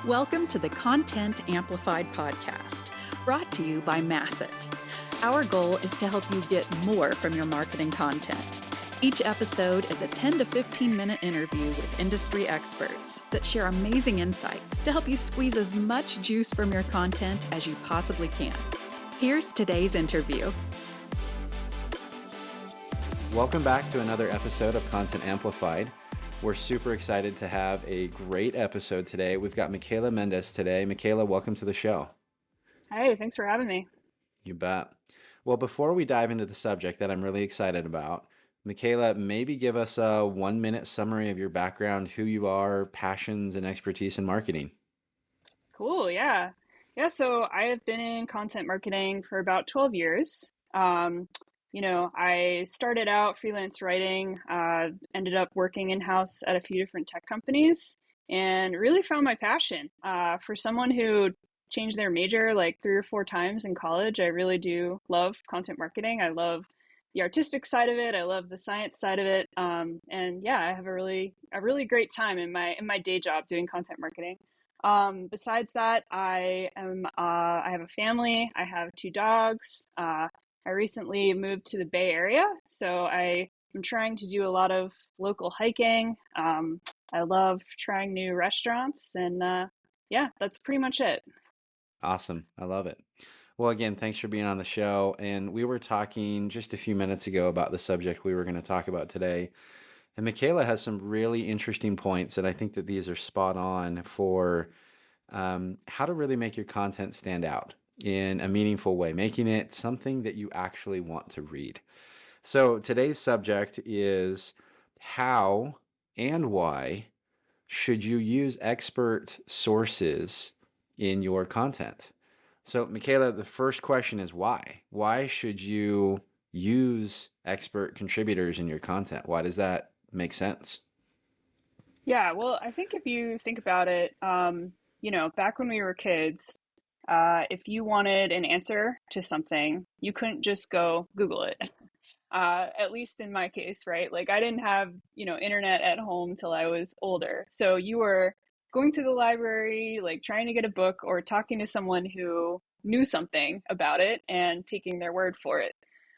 Welcome to the Content Amplified podcast, brought to you by Masset. Our goal is to help you get more from your marketing content. Each episode is a 10 to 15 minute interview with industry experts that share amazing insights to help you squeeze as much juice from your content as you possibly can. Here's today's interview. Welcome back to another episode of Content Amplified. We're super excited to have a great episode today. We've got Michaela Mendez today. Michaela, welcome to the show. Hey, thanks for having me. You bet. Well, before we dive into the subject that I'm really excited about, Michaela, maybe give us a 1-minute summary of your background, who you are, passions, and expertise in marketing. Cool, yeah. So I have been in content marketing for about 12 years. I started out freelance writing, ended up working in-house at a few different tech companies, and really found my passion. For someone who changed their major like 3 or 4 times in college, I really do love content marketing. I love the artistic side of it. I love the science side of it. I have a really great time in my day job doing content marketing. Besides that, I have a family. I have 2 dogs. I recently moved to the Bay Area, so I am trying to do a lot of local hiking. I love trying new restaurants, and that's pretty much it. Awesome. I love it. Well, again, thanks for being on the show. And we were talking just a few minutes ago about the subject we were going to talk about today. And Michaela has some really interesting points, and I think that these are spot on for how to really make your content stand out in a meaningful way, making it something that you actually want to read. So today's subject is how and why should you use expert sources in your content? So Michaela, the first question is why? Why should you use expert contributors in your content? Why does that make sense? Yeah, well, I think if you think about it, back when we were kids, if you wanted an answer to something, you couldn't just go Google it. At least in my case, right? Like I didn't have, internet at home till I was older. So you were going to the library, like trying to get a book or talking to someone who knew something about it and taking their word for it.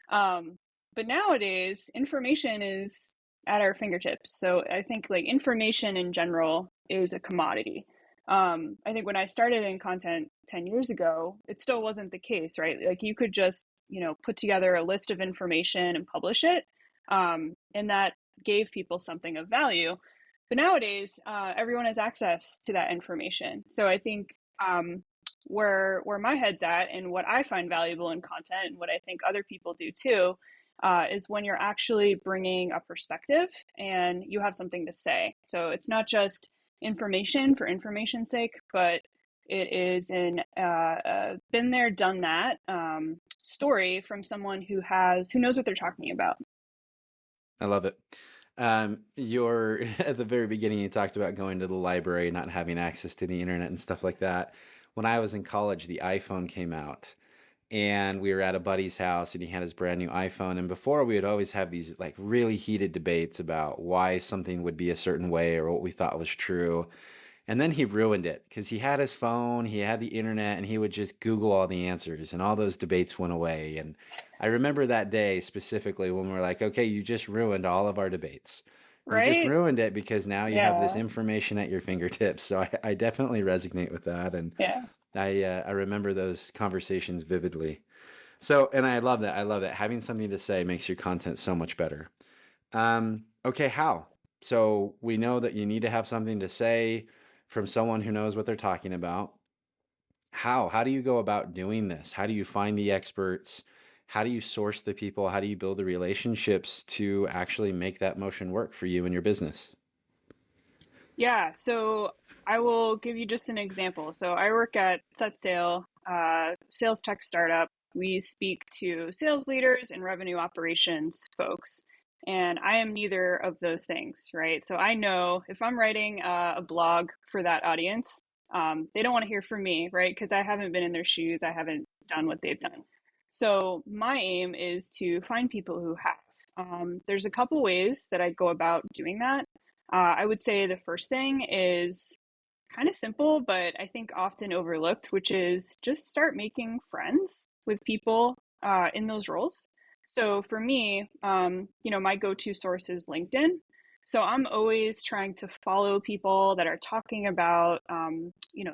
But nowadays, information is at our fingertips. So I think like information in general is a commodity. I think when I started in content 10 years ago, it still wasn't the case, right? Like you could just, put together a list of information and publish it. And that gave people something of value. But nowadays, everyone has access to that information. So I think where my head's at and what I find valuable in content and what I think other people do too, is when you're actually bringing a perspective and you have something to say. So it's not just information for information's sake, but it is an been there, done that story from someone who knows what they're talking about. I love it. You're at the very beginning, you talked about going to the library, not having access to the internet and stuff like that. When I was in college, the iPhone came out and we were at a buddy's house and he had his brand new iPhone. And before we would always have these like really heated debates about why something would be a certain way or what we thought was true. And then he ruined it because he had his phone, he had the internet, and he would just Google all the answers and all those debates went away. And I remember that day specifically when we were like, okay, you just ruined all of our debates. You just Right? ruined it because now you have this Yeah. information at your fingertips. So I definitely resonate with that. And Yeah. I remember those conversations vividly. So, and I love that. I love that. Having something to say makes your content so much better. Okay, how? So we know that you need to have something to say from someone who knows what they're talking about. How? How do you go about doing this? How do you find the experts? How do you source the people? How do you build the relationships to actually make that motion work for you and your business? Yeah. So I will give you just an example. So I work at SetSale, sales tech startup. We speak to sales leaders and revenue operations folks. And I am neither of those things, right? So I know if I'm writing a blog for that audience, they don't want to hear from me, right? Because I haven't been in their shoes. I haven't done what they've done. So my aim is to find people who have. There's a couple ways that I go about doing that. I would say the first thing is kind of simple, but I think often overlooked, which is just start making friends with people in those roles. So for me, my go-to source is LinkedIn. So I'm always trying to follow people that are talking about,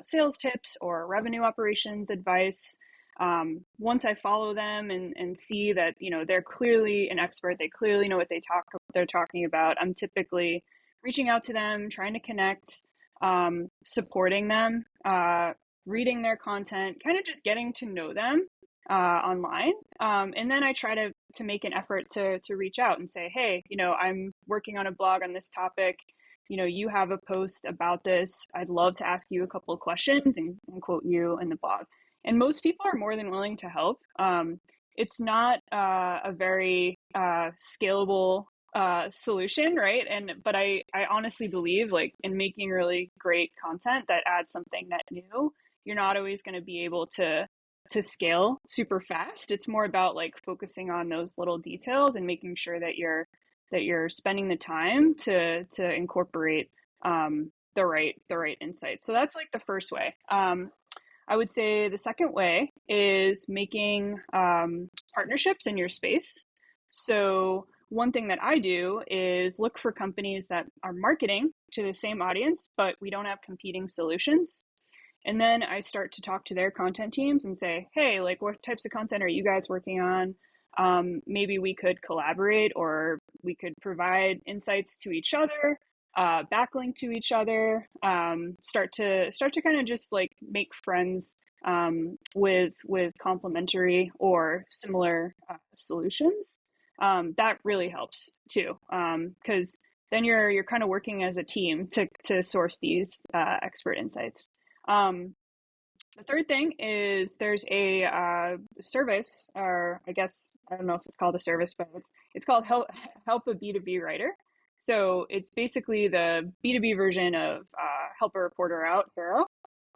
sales tips or revenue operations advice. Once I follow them and see that, they're clearly an expert, they clearly know what they're talking about, I'm typically reaching out to them, trying to connect, supporting them, reading their content, kind of just getting to know them online. And then I try to make an effort to reach out and say, hey, I'm working on a blog on this topic. You have a post about this. I'd love to ask you a couple of questions and quote you in the blog. And most people are more than willing to help. It's not a very scalable solution, right? But I honestly believe, like, in making really great content that adds something net new, you're not always going to be able to scale super fast. It's more about like focusing on those little details and making sure that you're spending the time to incorporate the right insights. So that's like the first way. I would say the second way is making partnerships in your space. So one thing that I do is look for companies that are marketing to the same audience, but we don't have competing solutions. And then I start to talk to their content teams and say, hey, like, what types of content are you guys working on? Maybe we could collaborate, or we could provide insights to each other, backlink to each other, start to kind of just like make friends with complementary or similar solutions. That really helps too, because then you're kind of working as a team to source these expert insights. The third thing is there's a service, or I guess I don't know if it's called a service, but it's called Help a B2B Writer. So it's basically the B2B version of Help a Reporter Out Hero.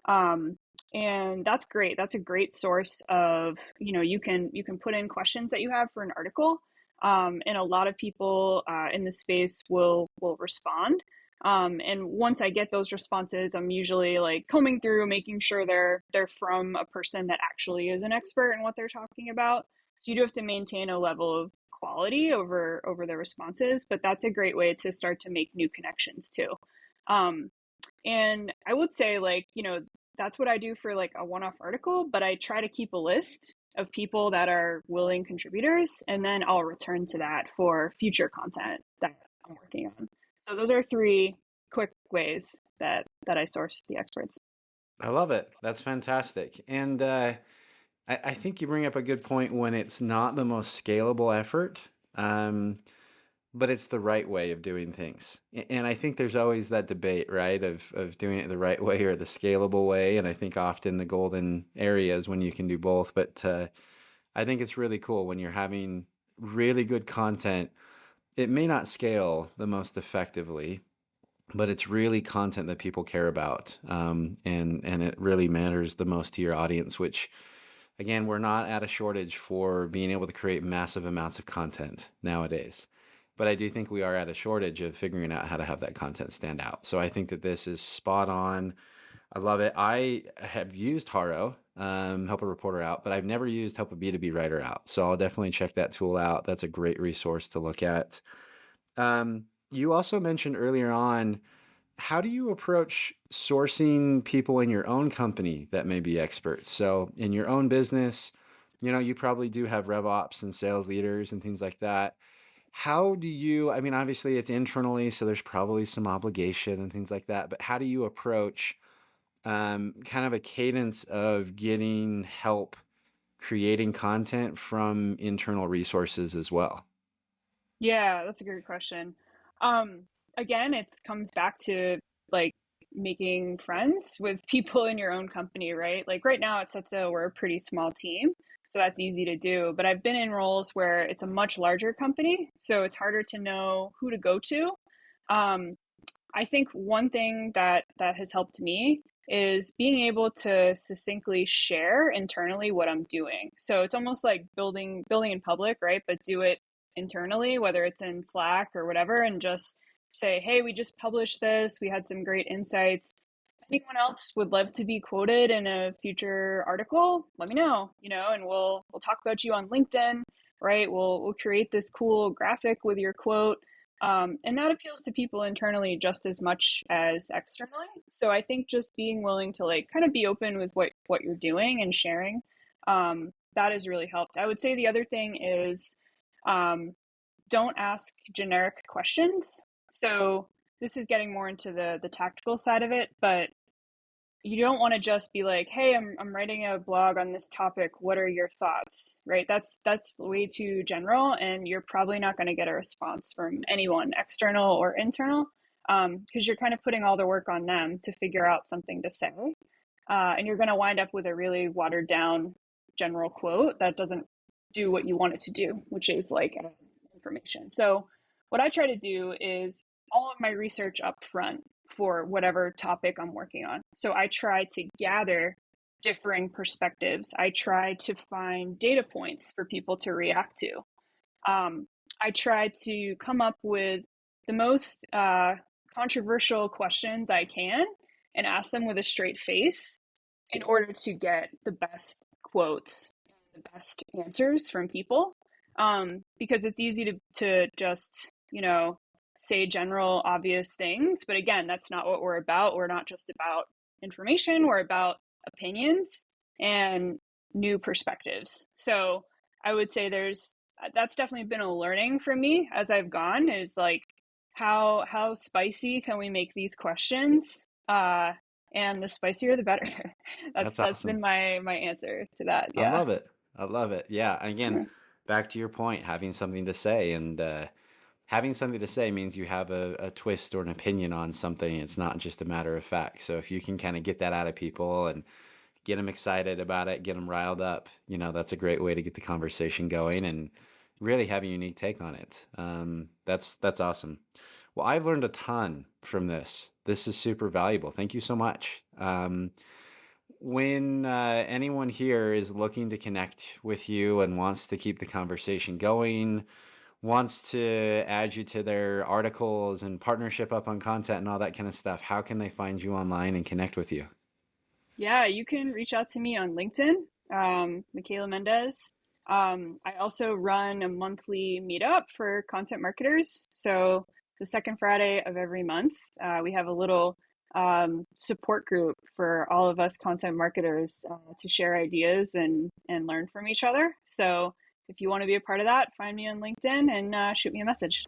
Um, and that's great. That's a great source of, you can put in questions that you have for an article. And a lot of people in the space will respond. And once I get those responses, I'm usually like combing through, making sure they're from a person that actually is an expert in what they're talking about. So you do have to maintain a level of quality over the responses, but that's a great way to start to make new connections too. Um, and I would say, like, that's what I do for like a one-off article, but I try to keep a list of people that are willing contributors, and then I'll return to that for future content that I'm working on. So those are three quick ways that I source the experts. I love it. That's fantastic. And I think you bring up a good point when it's not the most scalable effort, um, but it's the right way of doing things. And I think there's always that debate, right, of doing it the right way or the scalable way. And I think often the golden area is when you can do both. But I think it's really cool when you're having really good content. It may not scale the most effectively, but it's really content that people care about, and it really matters the most to your audience, which, again, we're not at a shortage for being able to create massive amounts of content nowadays. But I do think we are at a shortage of figuring out how to have that content stand out. So I think that this is spot on. I love it. I have used Haro, Help a Reporter Out, but I've never used Help a B2B Writer Out. So I'll definitely check that tool out. That's a great resource to look at. You also mentioned earlier on, how do you approach sourcing people in your own company that may be experts? So in your own business, you probably do have rev ops and sales leaders and things like that. How do you, I mean, obviously it's internally, so there's probably some obligation and things like that, but how do you approach kind of a cadence of getting help creating content from internal resources as well? Yeah, that's a great question. Um, Again, it comes back to like making friends with people in your own company, right? Like right now at Setso, we're a pretty small team, so that's easy to do. But I've been in roles where it's a much larger company, so it's harder to know who to go to. Um, I think one thing that has helped me is being able to succinctly share internally what I'm doing. So it's almost like building in public, right? But do it internally, whether it's in Slack or whatever, and just say, "Hey, we just published this. We had some great insights. anyone else would love to be quoted in a future article, let me know, and we'll talk about you on LinkedIn, right? We'll create this cool graphic with your quote. And that appeals to people internally just as much as externally. So I think just being willing to like kind of be open with what you're doing and sharing, that has really helped. I would say the other thing is, don't ask generic questions. So this is getting more into the tactical side of it, but you don't want to just be like, hey, I'm writing a blog on this topic. What are your thoughts? Right? That's way too general, and you're probably not going to get a response from anyone, external or internal, because you're kind of putting all the work on them to figure out something to say. And you're going to wind up with a really watered down general quote that doesn't do what you want it to do, which is like information. So what I try to do is all of my research up front for whatever topic I'm working on. So I try to gather differing perspectives. I try to find data points for people to react to. I try to come up with the most controversial questions I can and ask them with a straight face in order to get the best quotes and the best answers from people. Because it's easy to just, say general, obvious things. But again, that's not what we're about. We're not just about information, we're about opinions and new perspectives. So I would say that's definitely been a learning for me as I've gone, is like, how spicy can we make these questions? And the spicier, the better. That's That's awesome. been my answer to that. I Yeah. love it. I love it. Yeah. Again, back to your point, having something to say, and having something to say means you have a twist or an opinion on something. It's not just a matter of fact. So if you can kind of get that out of people and get them excited about it, get them riled up, that's a great way to get the conversation going and really have a unique take on it. That's awesome. Well, I've learned a ton from this. This is super valuable. Thank you so much. When anyone here is looking to connect with you and wants to keep the conversation going, wants to add you to their articles and partnership up on content and all that kind of stuff, how can they find you online and connect with you? Yeah, you can reach out to me on LinkedIn, Michaela Mendez. I also run a monthly meetup for content marketers. So the second Friday of every month, we have a little support group for all of us content marketers to share ideas and learn from each other. So if you want to be a part of that, find me on LinkedIn and shoot me a message.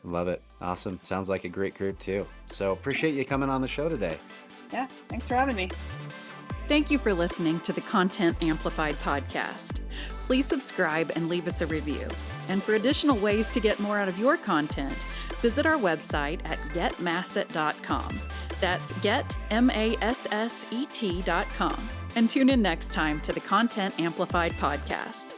Love it. Awesome. Sounds like a great group too. So appreciate you coming on the show today. Yeah, thanks for having me. Thank you for listening to the Content Amplified podcast. Please subscribe and leave us a review. And for additional ways to get more out of your content, visit our website at getmasset.com. That's getmasset.com. And tune in next time to the Content Amplified podcast.